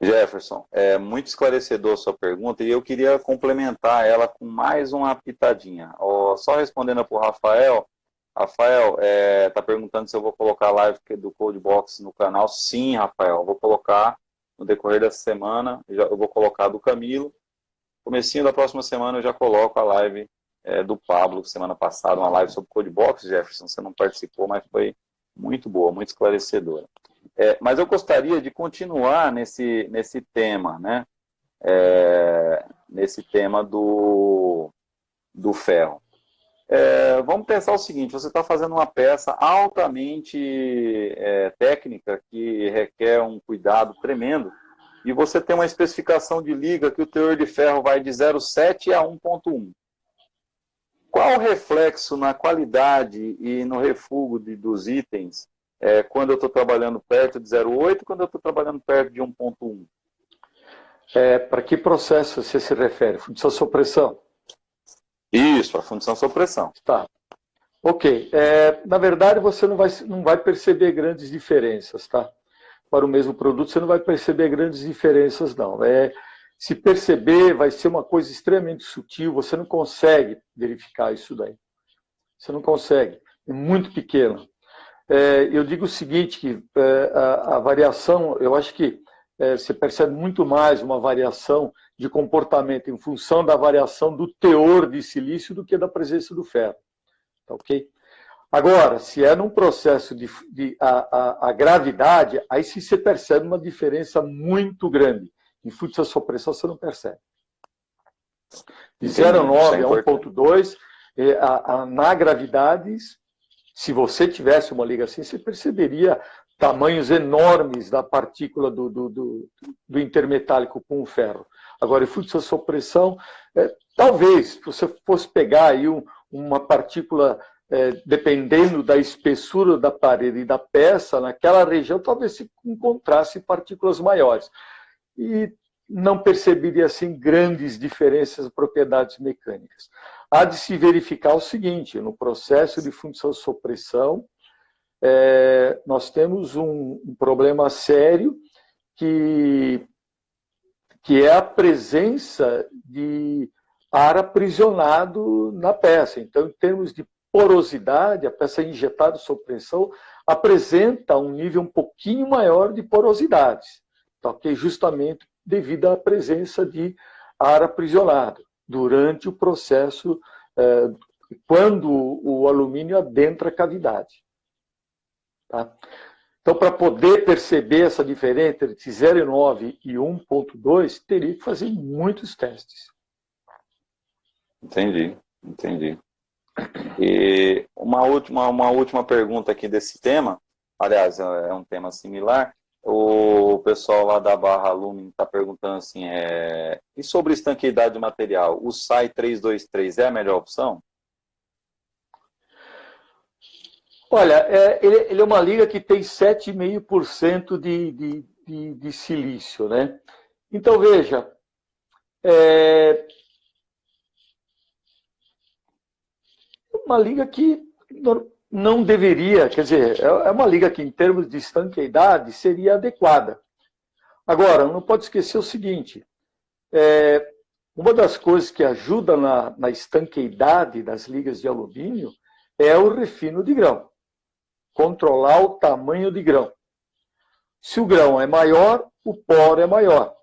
Jefferson, é muito esclarecedor a sua pergunta e eu queria complementar ela com mais uma pitadinha. Só respondendo para o Rafael. Rafael está perguntando se eu vou colocar a live do Codebox no canal. Sim, Rafael, eu vou colocar no decorrer dessa semana. Eu vou colocar do Camilo. Comecinho da próxima semana eu já coloco a live do Pablo, semana passada, uma live sobre Codebox, Jefferson. Você não participou, mas foi muito boa, muito esclarecedora. Mas eu gostaria de continuar nesse tema, né? Nesse tema do ferro. Vamos pensar o seguinte, você está fazendo uma peça altamente técnica, que requer um cuidado tremendo, e você tem uma especificação de liga que o teor de ferro vai de 0,7 a 1,1. Qual o reflexo na qualidade e no refúgio dos itens quando eu estou trabalhando perto de 0,8 e quando eu estou trabalhando perto de 1,1? Para que processo você se refere? Fundição sob pressão? Isso, a fundição sob pressão. Tá. Ok. Na verdade, você não vai perceber grandes diferenças, tá? Para o mesmo produto, você não vai perceber grandes diferenças, não. Se perceber, vai ser uma coisa extremamente sutil, você não consegue verificar isso daí. Você não consegue. É muito pequeno. Eu digo o seguinte, que a variação, eu acho que você percebe muito mais uma variação de comportamento em função da variação do teor de silício do que da presença do ferro. Tá, ok? Agora, se é num processo a gravidade, aí sim você percebe uma diferença muito grande. Em fundição sob pressão você não percebe. De 0,9 a 1,2, na gravidade, se você tivesse uma liga assim, você perceberia tamanhos enormes da partícula do intermetálico com o ferro. Agora, em fundição sob pressão, talvez, se você fosse pegar aí uma partícula, dependendo da espessura da parede e da peça, naquela região, talvez se encontrasse partículas maiores. E não perceberia, assim, grandes diferenças de propriedades mecânicas. Há de se verificar o seguinte, no processo de fundição sob pressão, nós temos um problema sério que é a presença de ar aprisionado na peça. Então, em termos de porosidade, a peça injetada sob pressão apresenta um nível um pouquinho maior de porosidade, tá, okay? Justamente devido à presença de ar aprisionado durante o processo, quando o alumínio adentra a cavidade. Tá? Então, para poder perceber essa diferença entre 0,9 e 1,2, teria que fazer muitos testes. Entendi. E uma última pergunta aqui desse tema, aliás, é um tema similar. O pessoal lá da Barra Lumen está perguntando assim, e sobre estanqueidade do material, o SAI 323 é a melhor opção? Olha, ele é uma liga que tem 7,5% de silício, né? Então, veja, uma liga que não deveria, quer dizer, é uma liga que, em termos de estanqueidade, seria adequada. Agora, não pode esquecer o seguinte, uma das coisas que ajuda na estanqueidade das ligas de alumínio é o refino de grão. Controlar o tamanho de grão. Se o grão é maior, o poro é maior.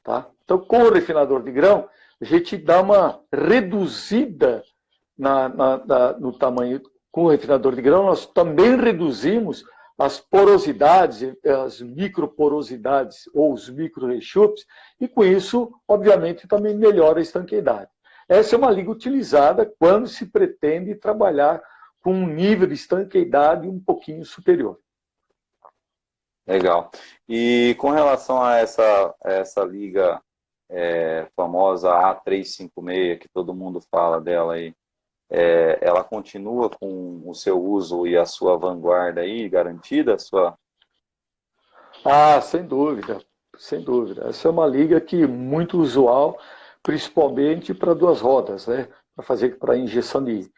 Tá? Então, com o refinador de grão, a gente dá uma reduzida no tamanho. Com o refinador de grão, nós também reduzimos as porosidades, as microporosidades ou os micro-rechupes, e com isso, obviamente, também melhora a estanqueidade. Essa é uma liga utilizada quando se pretende trabalhar com um nível de estanqueidade um pouquinho superior. Legal. E com relação a essa liga famosa A356, que todo mundo fala dela aí, ela continua com o seu uso e a sua vanguarda aí garantida? Sem dúvida, sem dúvida. Essa é uma liga que é muito usual, principalmente para duas rodas, né? Para injeção de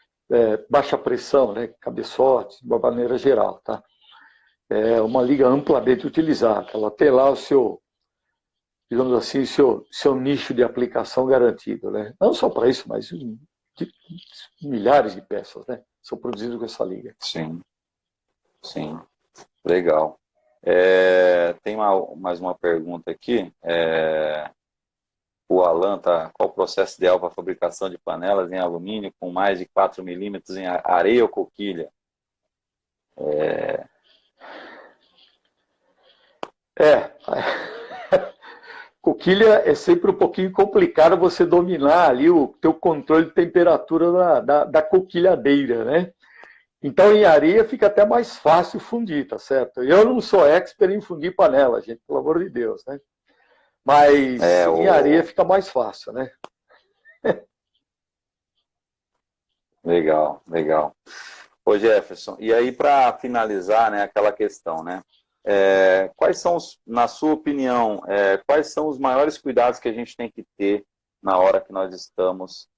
baixa pressão, né? Cabeçote, de uma maneira geral, tá? É uma liga amplamente utilizada. Ela tem lá o seu, digamos assim, seu nicho de aplicação garantido, né? Não só para isso, mas milhares de peças, né? São produzidas com essa liga. Sim, sim. Legal. Tem mais uma pergunta aqui. O Alan qual o processo ideal para a fabricação de panelas em alumínio com mais de 4 milímetros em areia ou coquilha? Coquilha é sempre um pouquinho complicado você dominar ali o teu controle de temperatura da coquilhadeira, né? Então, em areia fica até mais fácil fundir, tá certo? Eu não sou expert em fundir panela, gente, pelo amor de Deus, né? Mas em areia fica mais fácil, né? Legal, legal. Ô Jefferson, e aí para finalizar, né, aquela questão, né? Quais são, na sua opinião, quais são os maiores cuidados que a gente tem que ter na hora que nós estamos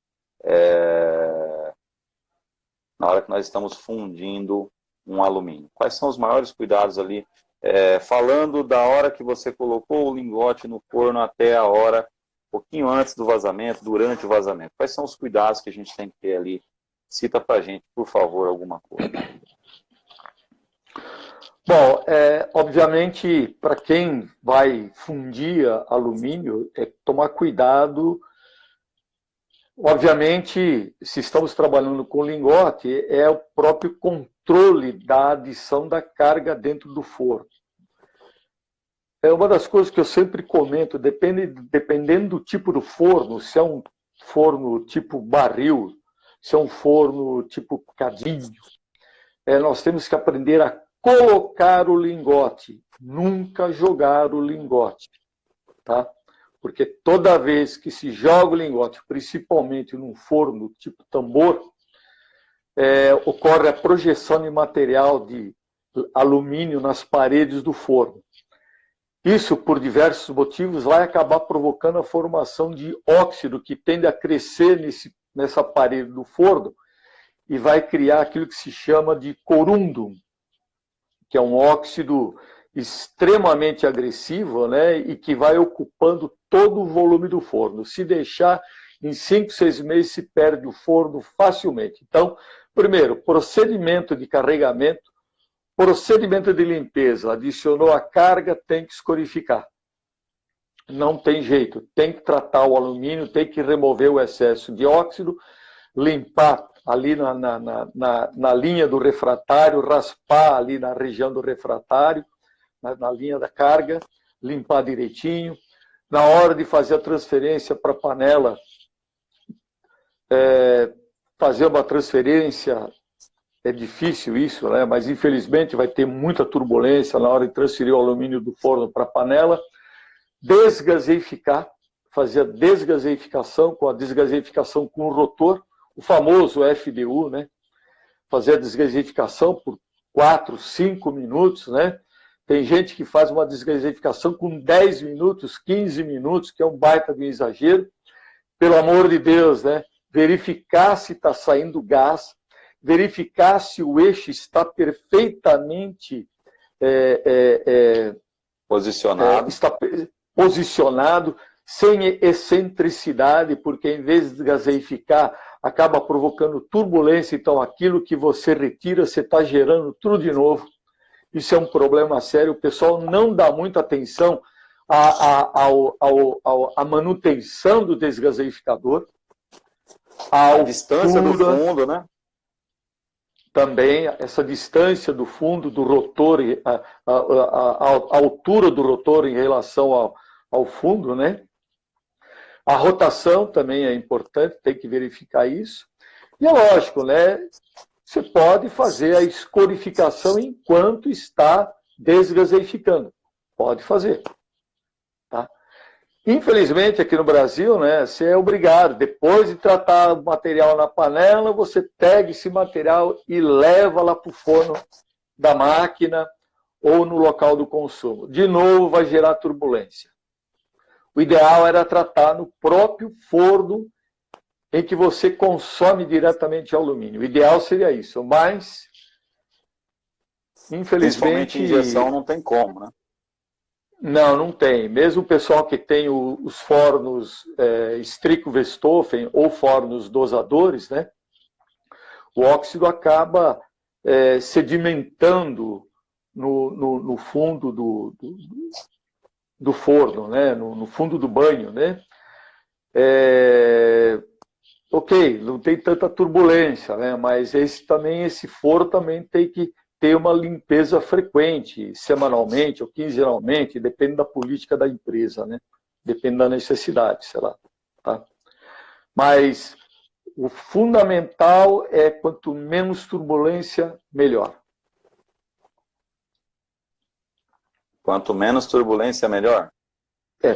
fundindo um alumínio? Quais são os maiores cuidados ali? Falando da hora que você colocou o lingote no forno até a hora, um pouquinho antes do vazamento, durante o vazamento. Quais são os cuidados que a gente tem que ter ali? Cita pra gente, por favor, alguma coisa. Bom, obviamente, para quem vai fundir alumínio, tomar cuidado. Obviamente, se estamos trabalhando com lingote, é o próprio controle da adição da carga dentro do forno. É uma das coisas que eu sempre comento, dependendo do tipo do forno, se é um forno tipo barril, se é um forno tipo cadinho, nós temos que aprender a colocar o lingote, nunca jogar o lingote, tá? Porque toda vez que se joga o lingote, principalmente num forno tipo tambor, ocorre a projeção de material de alumínio nas paredes do forno. Isso, por diversos motivos, vai acabar provocando a formação de óxido que tende a crescer nessa parede do forno e vai criar aquilo que se chama de corundum, que é um óxido extremamente agressivo, né, e que vai ocupando todo o volume do forno. Se deixar, em 5, 6 meses se perde o forno facilmente. Então, primeiro, procedimento de carregamento, procedimento de limpeza. Adicionou a carga, tem que escorificar. Não tem jeito, tem que tratar o alumínio, tem que remover o excesso de óxido, limpar ali na linha do refratário, raspar ali na região do refratário, na linha da carga, limpar direitinho. Na hora de fazer a transferência para a panela, fazer uma transferência, é difícil isso, né? Mas infelizmente vai ter muita turbulência na hora de transferir o alumínio do forno para a panela. Desgaseificar, fazer a desgaseificação com o rotor, o famoso FDU, né? fazer a desgasificação por 4, 5 minutos, né? Tem gente que faz uma desgasificação com 10 minutos, 15 minutos, que é um baita de um exagero. Pelo amor de Deus, né? Verificar se está saindo gás, verificar se o eixo está perfeitamente Posicionado. está posicionado, sem excentricidade, porque em vez de desgasificar, acaba provocando turbulência, então aquilo que você retira, você está gerando tudo de novo. Isso é um problema sério, o pessoal não dá muita atenção à manutenção do desgasificador. A distância do fundo, né? Também, essa distância do fundo, do rotor, a altura do rotor em relação ao fundo, né? A rotação também é importante, tem que verificar isso. E é lógico, né? Você pode fazer a escorificação enquanto está desgasificando. Pode fazer. Tá? Infelizmente, aqui no Brasil, né, você é obrigado, depois de tratar o material na panela, você pega esse material e leva lá para o forno da máquina ou no local do consumo. De novo, vai gerar turbulência. O ideal era tratar no próprio forno em que você consome diretamente alumínio. O ideal seria isso, mas, infelizmente... Principalmente injeção não tem como, né? Não tem. Mesmo o pessoal que tem os fornos Strico-Verstoffen ou fornos dosadores, né? O óxido acaba sedimentando no fundo do forno, né? No fundo do banho, né? Ok, não tem tanta turbulência, né? Mas esse forno também tem que ter uma limpeza frequente, semanalmente ou quinzenalmente, depende da política da empresa, né? Depende da necessidade, sei lá. Tá? Mas o fundamental é quanto menos turbulência, melhor. Quanto menos turbulência, melhor?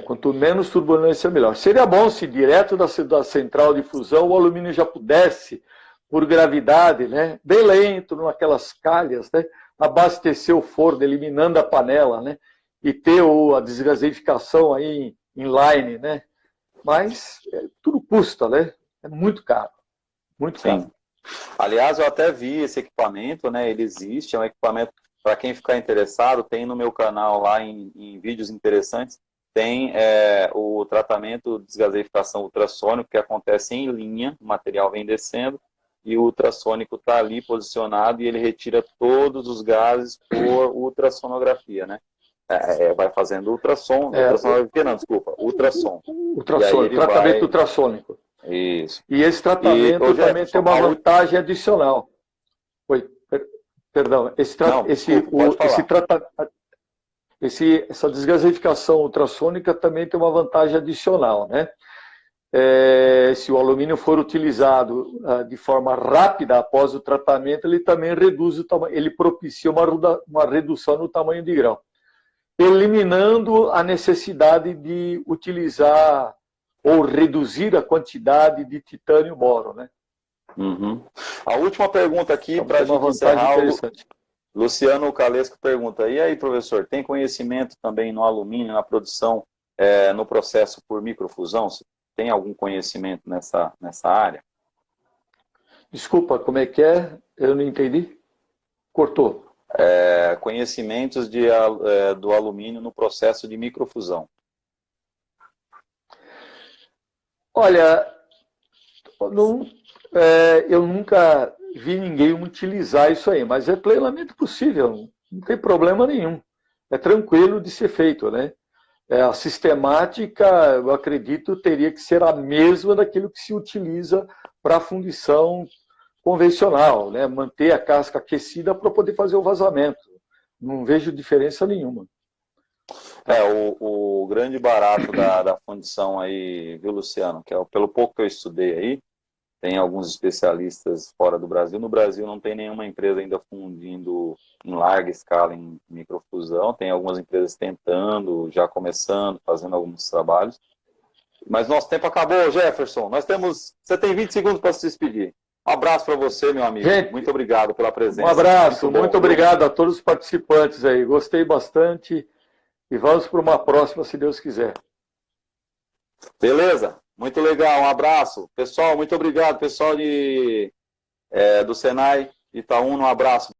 Quanto menos turbulência, melhor. Seria bom se direto da central de fusão o alumínio já pudesse, por gravidade, né, bem lento, naquelas calhas, né, abastecer o forno, eliminando a panela, né, e ter a desgasificação aí inline, né. Mas tudo custa, né? É muito caro. Muito caro. Sim. Aliás, eu até vi esse equipamento, né? Ele existe, é um equipamento, para quem ficar interessado, tem no meu canal lá em vídeos interessantes. Tem o tratamento de desgasificação ultrassônico, que acontece em linha, o material vem descendo, e o ultrassônico está ali posicionado e ele retira todos os gases por ultrassonografia, né? Vai fazendo ultrassom, ultrassonografia não, desculpa, ultrassom. Ultrassônico, tratamento ultrassônico. Isso. E esse tratamento também tem uma vantagem adicional. Perdão, essa desgasificação ultrassônica também tem uma vantagem adicional, né? Se o alumínio for utilizado de forma rápida após o tratamento, ele também reduz o tamanho, ele propicia uma redução no tamanho de grão, eliminando a necessidade de utilizar ou reduzir a quantidade de titânio boro, né? Uhum. A última pergunta aqui, então, para a gente encerrar, interessante. Luciano Calesco pergunta, e aí, professor, tem conhecimento também no alumínio, na produção, no processo por microfusão? Você tem algum conhecimento nessa área? Desculpa, como é que é? Eu não entendi. Cortou. Conhecimentos do alumínio no processo de microfusão. Olha, eu nunca vi ninguém utilizar isso aí, mas é plenamente possível, não tem problema nenhum. É tranquilo de ser feito, né? A sistemática, eu acredito, teria que ser a mesma daquilo que se utiliza para a fundição convencional, né? Manter a casca aquecida para poder fazer o vazamento. Não vejo diferença nenhuma. O grande barato da fundição aí, viu, Luciano, que pelo pouco que eu estudei aí, tem alguns especialistas fora do Brasil. No Brasil não tem nenhuma empresa ainda fundindo em larga escala em microfusão. Tem algumas empresas tentando, já começando, fazendo alguns trabalhos. Mas nosso tempo acabou, Jefferson. Você tem 20 segundos para se despedir. Um abraço para você, meu amigo. Gente, muito obrigado pela presença. Um abraço, muito obrigado a todos os participantes aí. Gostei bastante e vamos para uma próxima, se Deus quiser. Beleza, muito legal, um abraço. Pessoal, muito obrigado. Pessoal do Senai Itaúna, um abraço.